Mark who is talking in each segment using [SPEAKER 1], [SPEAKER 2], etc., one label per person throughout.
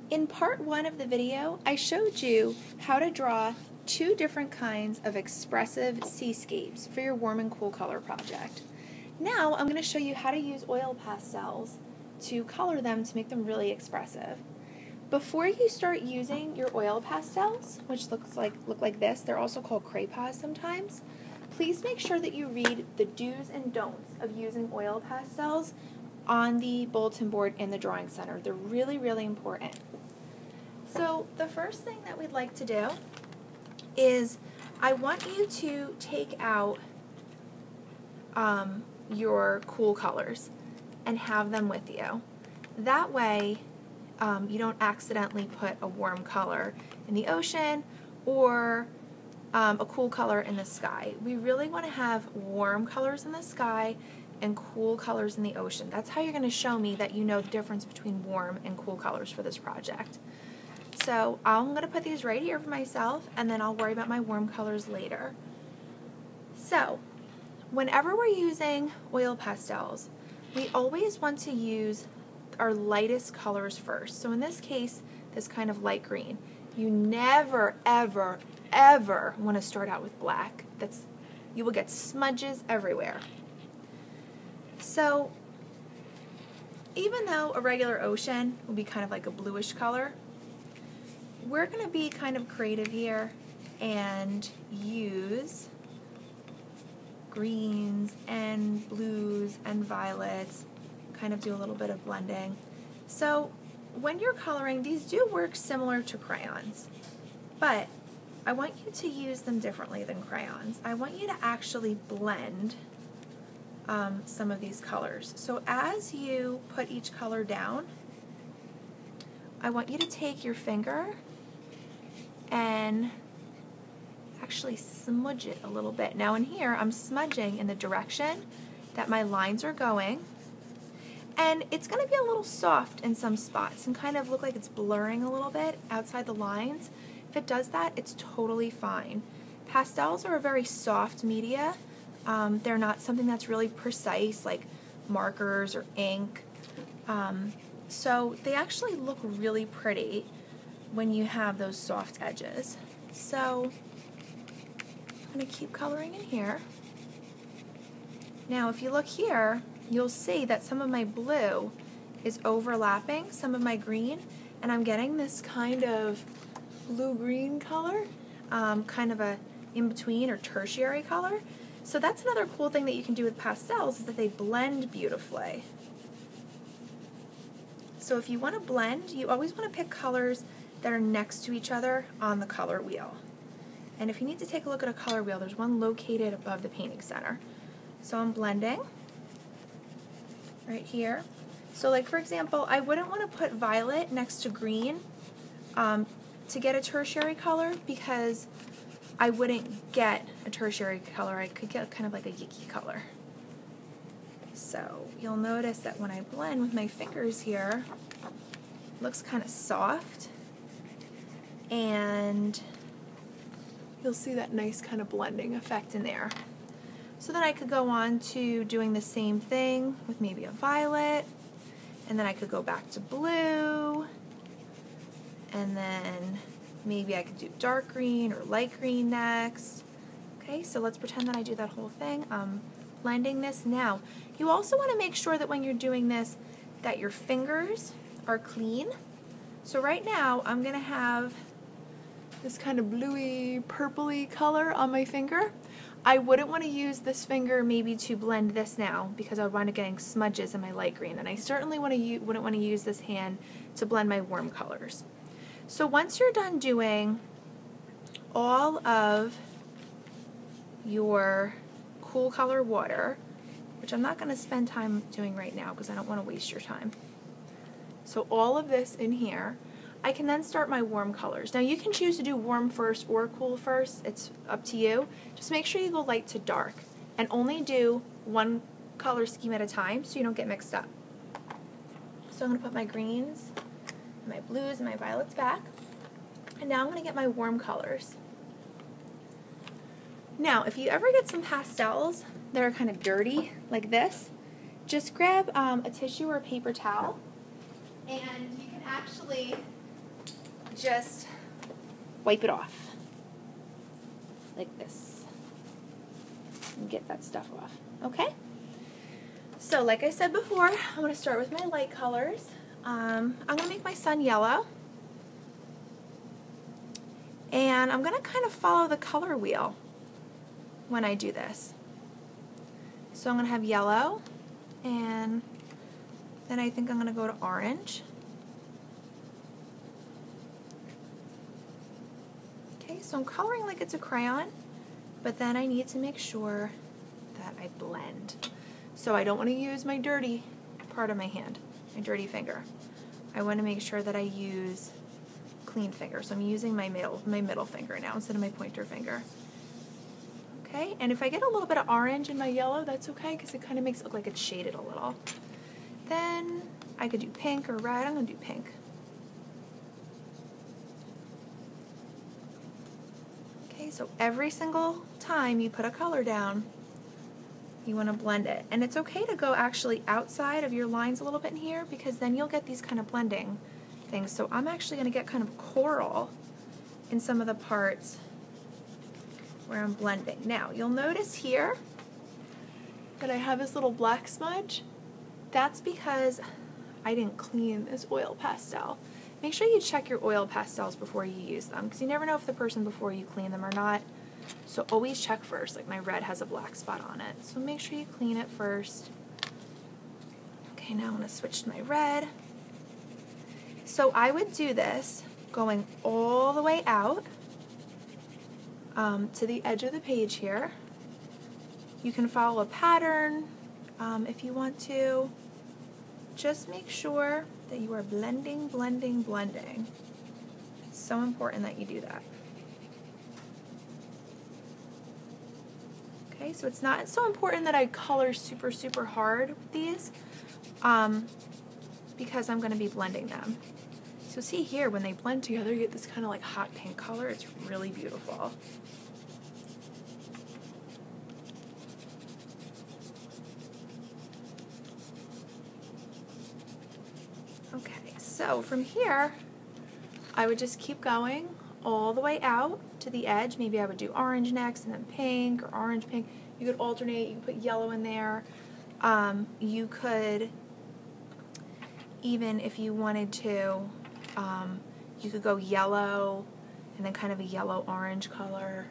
[SPEAKER 1] In part 1 of the video, I showed you how to draw 2 different kinds of expressive seascapes for your warm and cool color project. Now I'm going to show you how to use oil pastels to color them to make them really expressive. Before you start using your oil pastels, which look like this, they're also called crayons sometimes, please make sure that you read the do's and don'ts of using oil pastels on the bulletin board in the drawing center. They're really, really important. So the first thing that we'd like to do is I want you to take out your cool colors and have them with you. That way you don't accidentally put a warm color in the ocean or a cool color in the sky. We really want to have warm colors in the sky and cool colors in the ocean. That's how you're going to show me that you know the difference between warm and cool colors for this project. So I'm going to put these right here for myself, and then I'll worry about my warm colors later. So whenever we're using oil pastels, we always want to use our lightest colors first. So in this case, this kind of light green. You never, ever, ever want to start out with black. You will get smudges everywhere. So even though a regular ocean will be kind of like a bluish color, we're going to be kind of creative here and use greens and blues and violets, kind of do a little bit of blending. So when you're coloring, these do work similar to crayons, but I want you to use them differently than crayons. I want you to actually blend some of these colors. So as you put each color down, I want you to take your finger and actually smudge it a little bit. Now in here, I'm smudging in the direction that my lines are going, and it's going to be a little soft in some spots and kind of look like it's blurring a little bit outside the lines. If it does that, it's totally fine. Pastels are a very soft media. They're not something that's really precise like markers or ink. So they actually look really pretty when you have those soft edges. So I'm going to keep coloring in here. Now if you look here, you'll see that some of my blue is overlapping some of my green, and I'm getting this kind of blue-green color, kind of a in-between or tertiary color. So that's another cool thing that you can do with pastels, is that they blend beautifully. So if you want to blend, you always want to pick colors that are next to each other on the color wheel. And if you need to take a look at a color wheel, there's one located above the painting center. So I'm blending right here. So like for example, I wouldn't want to put violet next to green to get a tertiary color, because I wouldn't get a tertiary color. I could get kind of like a yucky color. So you'll notice that when I blend with my fingers here, it looks kind of soft, and you'll see that nice kind of blending effect in there. So then I could go on to doing the same thing with maybe a violet, and then I could go back to blue, and then maybe I could do dark green or light green next. Okay, so let's pretend that I do that whole thing. Blending this now. You also want to make sure that when you're doing this, that your fingers are clean. So right now, I'm going to have this kind of bluey, purpley color on my finger. I wouldn't want to use this finger maybe to blend this now, because I would wind up getting smudges in my light green, and I certainly wouldn't want to use this hand to blend my warm colors. So once you're done doing all of your cool color water, which I'm not going to spend time doing right now because I don't want to waste your time. So all of this in here, I can then start my warm colors. Now you can choose to do warm first or cool first. It's up to you. Just make sure you go light to dark and only do one color scheme at a time so you don't get mixed up. So I'm going to put my greens, my blues, and my violets back. And now I'm going to get my warm colors. Now, if you ever get some pastels that are kind of dirty, like this, just grab a tissue or a paper towel, and you can actually just wipe it off like this and get that stuff off. Okay? So like I said before, I'm going to start with my light colors. I'm going to make my sun yellow. And I'm going to kind of follow the color wheel when I do this. So I'm going to have yellow, and then I think I'm going to go to orange. Okay, so I'm coloring like it's a crayon, but then I need to make sure that I blend. So I don't want to use my dirty part of my hand, my dirty finger. I want to make sure that I use clean finger. So I'm using my middle finger now instead of my pointer finger. Okay, and if I get a little bit of orange in my yellow, that's okay because it kind of makes it look like it's shaded a little. Then I could do pink or red. I'm going to do pink. Okay, so every single time you put a color down, you want to blend it. And it's okay to go actually outside of your lines a little bit in here because then you'll get these kind of blending things. So I'm actually going to get kind of coral in some of the parts where I'm blending. Now, you'll notice here that I have this little black smudge. That's because I didn't clean this oil pastel. Make sure you check your oil pastels before you use them because you never know if the person before you clean them or not. So always check first. Like my red has a black spot on it. So make sure you clean it first. Okay, now I'm going to switch to my red. So I would do this going all the way out to the edge of the page here. You can follow a pattern if you want to. Just make sure that you are blending, blending, blending. It's so important that you do that. Okay, so it's not so important that I color super, super hard with these because I'm going to be blending them. So see here, when they blend together, you get this kind of like hot pink color. It's really beautiful. Okay, so from here, I would just keep going all the way out to the edge. Maybe I would do orange next and then pink or orange pink. You could alternate. You could put yellow in there. You could, even if you wanted to, you could go yellow and then kind of a yellow-orange color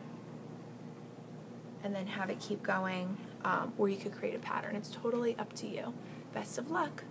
[SPEAKER 1] and then have it keep going, or you could create a pattern. It's totally up to you. Best of luck.